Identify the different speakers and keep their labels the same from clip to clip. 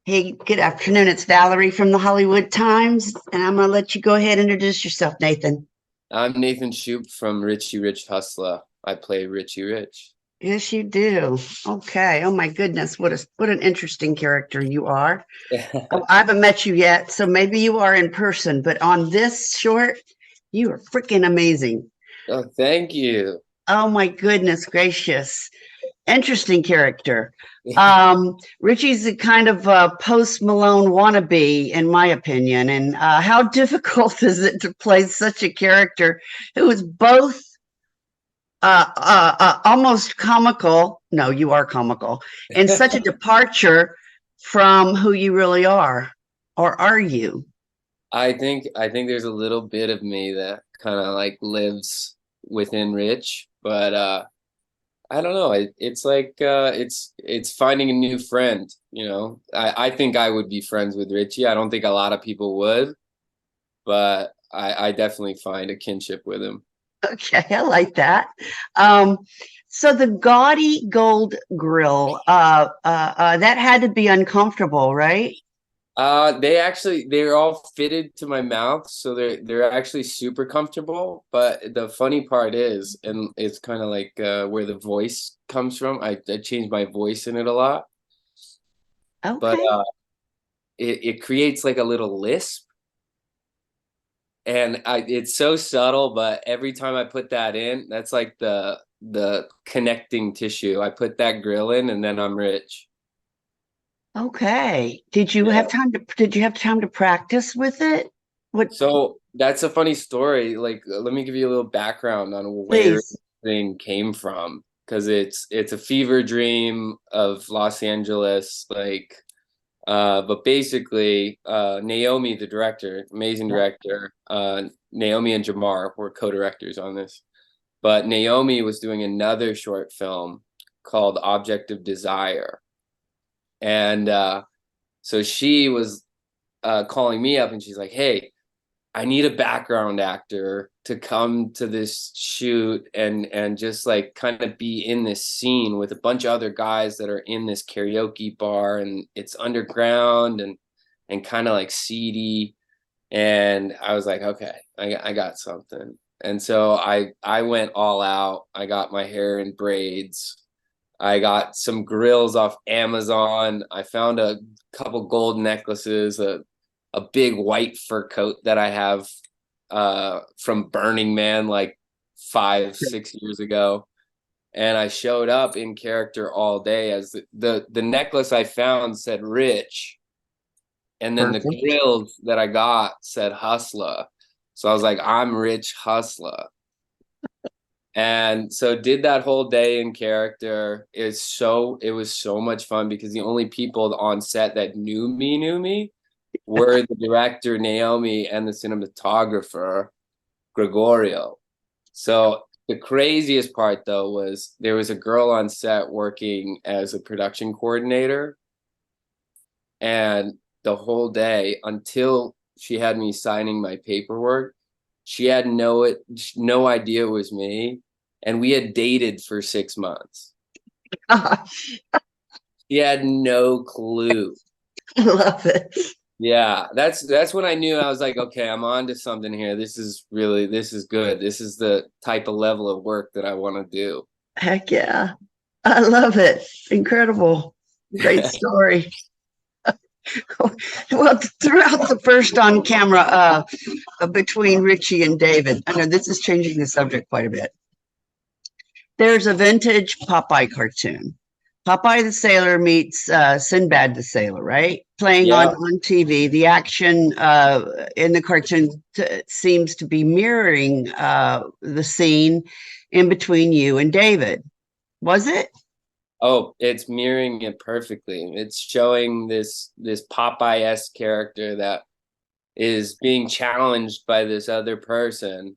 Speaker 1: Hey, good afternoon. It's Valerie from the Hollywood Times, and I'm going to let you go ahead and introduce yourself, Nathan.
Speaker 2: I'm Nathan Shoop from Richie Rich Hustla. I play Richie Rich.
Speaker 1: Yes, you do. Okay. Oh my goodness, what an interesting character you are. Oh, I haven't met you yet, so maybe you are in person, but on this short, you are freaking amazing.
Speaker 2: Oh, thank you.
Speaker 1: Oh my goodness gracious. Interesting character. Richie's a kind of a post Malone wannabe, in my opinion. And how difficult is it to play such a character who is both almost comical? No, you are comical, and such a departure from who you really are, or are you?
Speaker 2: I think there's a little bit of me that kind of like lives within Rich, but I don't know. It's like it's finding a new friend, you know. I think I would be friends with Richie. I don't think a lot of people would, but I definitely find a kinship with him.
Speaker 1: Okay, I like that. Um, so the gaudy gold grill, that had to be uncomfortable, right?
Speaker 2: They're all fitted to my mouth, so they're actually super comfortable. But the funny part is, and it's kind of like where the voice comes from. I change my voice in it a lot, but
Speaker 1: Okay.
Speaker 2: it creates like a little lisp, and it's so subtle. But every time I put that in, that's like the connecting tissue. I put that grill in, and then I'm rich.
Speaker 1: Okay. Did you have time to practice with it? What,
Speaker 2: So that's a funny story. Like, let me give you a little background on where
Speaker 1: please?
Speaker 2: thing came from, because it's a fever dream of Los Angeles. Like, but basically, Naomi, the director, amazing
Speaker 1: Yeah.
Speaker 2: director, Naomi and Jamar were co-directors on this. But Naomi was doing another short film called Object of Desire, and so she was calling me up, and she's like, "Hey, I need a background actor to come to this shoot and just like kind of be in this scene with a bunch of other guys that are in this karaoke bar, and it's underground and kind of like seedy." And I was like, okay, I got something. And so I went all out. I got my hair in braids. I got some grills off Amazon. I found a couple gold necklaces, a big white fur coat that I have from Burning Man like 5, 6 years ago. And I showed up in character all day as the necklace I found said Rich, and then the
Speaker 1: Perfect.
Speaker 2: grills that I got said Hustla. So I was like, I'm Rich Hustla. And so did that whole day in character. It was so much fun because the only people on set that knew me were the director Naomi and the cinematographer Gregorio. So the craziest part though was there was a girl on set working as a production coordinator, and the whole day until she had me signing my paperwork, she had no idea it was me, and we had dated for 6 months.
Speaker 1: Gosh,
Speaker 2: She had no clue.
Speaker 1: I love it.
Speaker 2: Yeah, that's when I knew. I was like, okay, I'm on to something here. This is good. This is the type of level of work that I want to do.
Speaker 1: Heck yeah. I love it. Incredible. Great story. Well, throughout the first on camera between Richie and David, I know this is changing the subject quite a bit. There's a vintage Popeye cartoon. Popeye the Sailor meets Sinbad the Sailor, right? Playing on,
Speaker 2: Yeah.
Speaker 1: on TV. The action in the cartoon seems to be mirroring the scene in between you and David. Was it?
Speaker 2: Oh, it's mirroring it perfectly. It's showing this Popeye-esque character that is being challenged by this other person,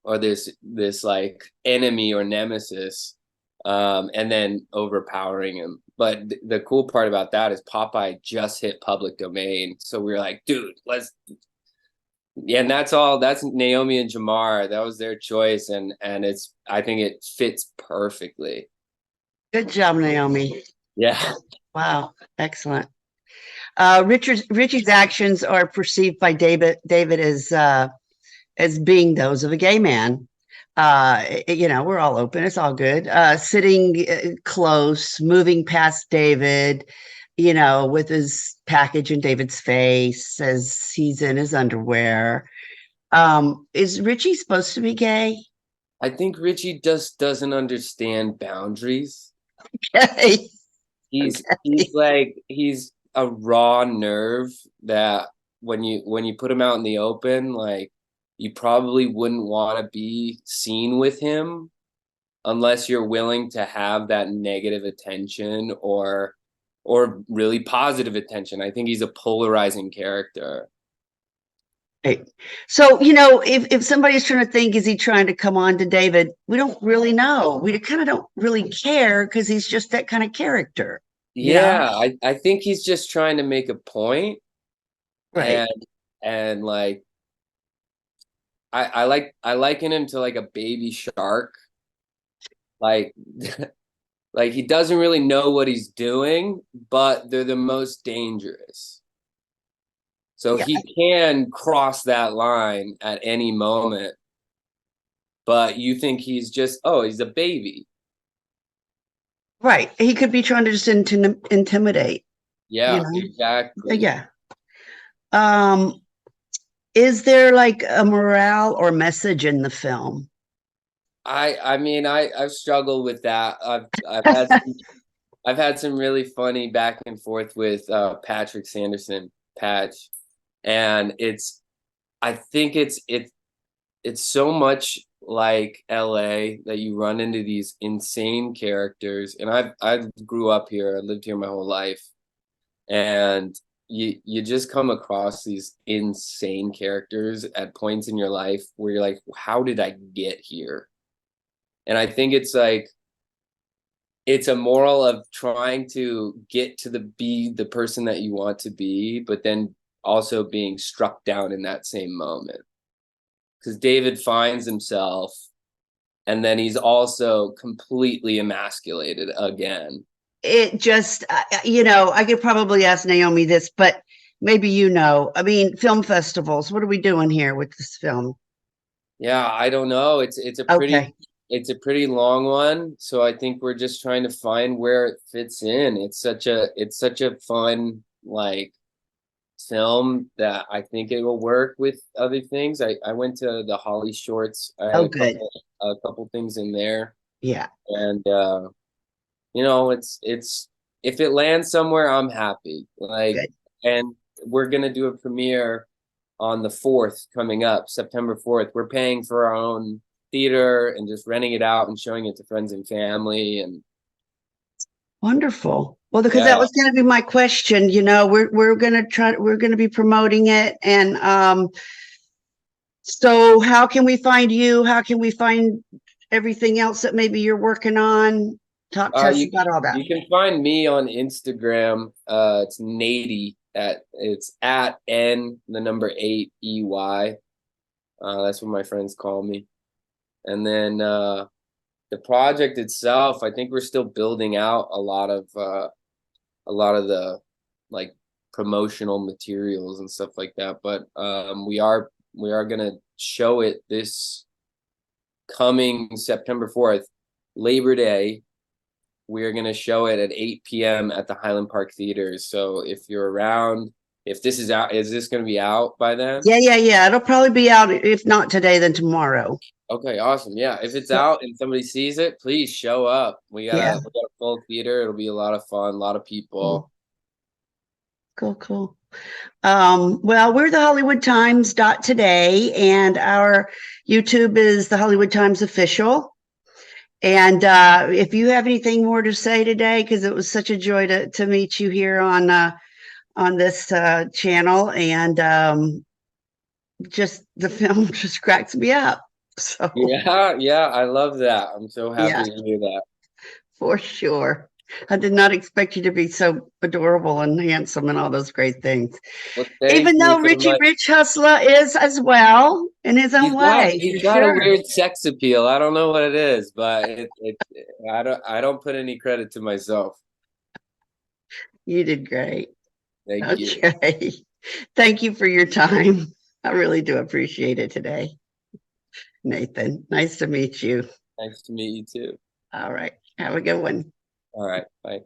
Speaker 2: or this like enemy or nemesis, and then overpowering him. But the cool part about that is Popeye just hit public domain, so we were like, dude, let's. Yeah, and that's all. That's Naomi and Jamar. That was their choice, and it's. I think it fits perfectly.
Speaker 1: Good job, Naomi.
Speaker 2: Yeah.
Speaker 1: Wow, excellent. Richie's actions are perceived by David as being those of a gay man. We're all open. It's all good. Sitting close, moving past David, with his package in David's face as he's in his underwear. Is Richie supposed to be gay?
Speaker 2: I think Richie just doesn't understand boundaries.
Speaker 1: Okay.
Speaker 2: He's he's a raw nerve that when you put him out in the open, like you probably wouldn't want to be seen with him unless you're willing to have that negative attention or really positive attention. I think he's a polarizing character.
Speaker 1: Right. So, if somebody's trying to think, is he trying to come on to David? We don't really know. We kind of don't really care because he's just that kind of character.
Speaker 2: Yeah, I think he's just trying to make a point.
Speaker 1: Right.
Speaker 2: And like I liken him to like a baby shark. Like like he doesn't really know what he's doing, but they're the most dangerous. So
Speaker 1: Yeah.
Speaker 2: he can cross that line at any moment. But you think he's he's a baby.
Speaker 1: Right. He could be trying to just intimidate.
Speaker 2: Yeah, exactly.
Speaker 1: Yeah. Is there like a morale or message in the film?
Speaker 2: I've struggled with that. I've had some really funny back and forth with Patrick Sanderson, Patch, and I think it's so much like LA that you run into these insane characters, and I grew up here, I lived here my whole life, and you just come across these insane characters at points in your life where you're like, how did I get here? And I think it's like it's a moral of trying to get to be the person that you want to be, but then also being struck down in that same moment. Because David finds himself, and then he's also completely emasculated again.
Speaker 1: It just, I could probably ask Naomi this, but maybe I mean, film festivals, what are we doing here with this film?
Speaker 2: Yeah, I don't know. It's a pretty long one, so I think we're just trying to find where it fits in. It's such a fun like film that I think it will work with other things. I went to the Holly Shorts. I had
Speaker 1: Good.
Speaker 2: a couple things in there.
Speaker 1: Yeah.
Speaker 2: And it's if it lands somewhere, I'm happy. Like,
Speaker 1: Good.
Speaker 2: and we're gonna do a premiere on the 4th coming up, September 4th. We're paying for our own theater and just renting it out and showing it to friends and family. And
Speaker 1: Wonderful. Well, because that was going to be my question. We're going to be promoting it. And so how can we find you? How can we find everything else that maybe you're working on? Talk to us about all that.
Speaker 2: You can find me on Instagram. It's Nady it's at N the number 8 EY. That's what my friends call me. And then the project itself, I think we're still building out a lot of the like promotional materials and stuff like that. But we are gonna show it this coming September 4th, Labor Day. We're gonna show it at 8 p.m. at the Highland Park Theaters. So if you're around, if this is out, is this gonna be out by then?
Speaker 1: Yeah. It'll probably be out. If not today, then tomorrow.
Speaker 2: Okay, awesome. Yeah, if it's out and somebody sees it, please show up. We got a full theater. It'll be a lot of fun, a lot of people.
Speaker 1: Cool. Well, we're the Hollywood Times today, and our YouTube is the Hollywood Times Official. And if you have anything more to say today, because it was such a joy to meet you here on this channel, and just the film just cracks me up. So
Speaker 2: yeah, I love that. I'm so happy to hear that.
Speaker 1: For sure. I did not expect you to be so adorable and handsome and all those great things.
Speaker 2: Well,
Speaker 1: even though Richie Rich Hustla is as well in his own way.
Speaker 2: He's got a weird sex appeal. I don't know what it is, but I don't put any credit to myself.
Speaker 1: You did great.
Speaker 2: Thank you.
Speaker 1: Okay. Thank you for your time. I really do appreciate it today. Nathan, nice to meet you.
Speaker 2: Nice to meet you too.
Speaker 1: All right. Have a good one.
Speaker 2: All right. Bye.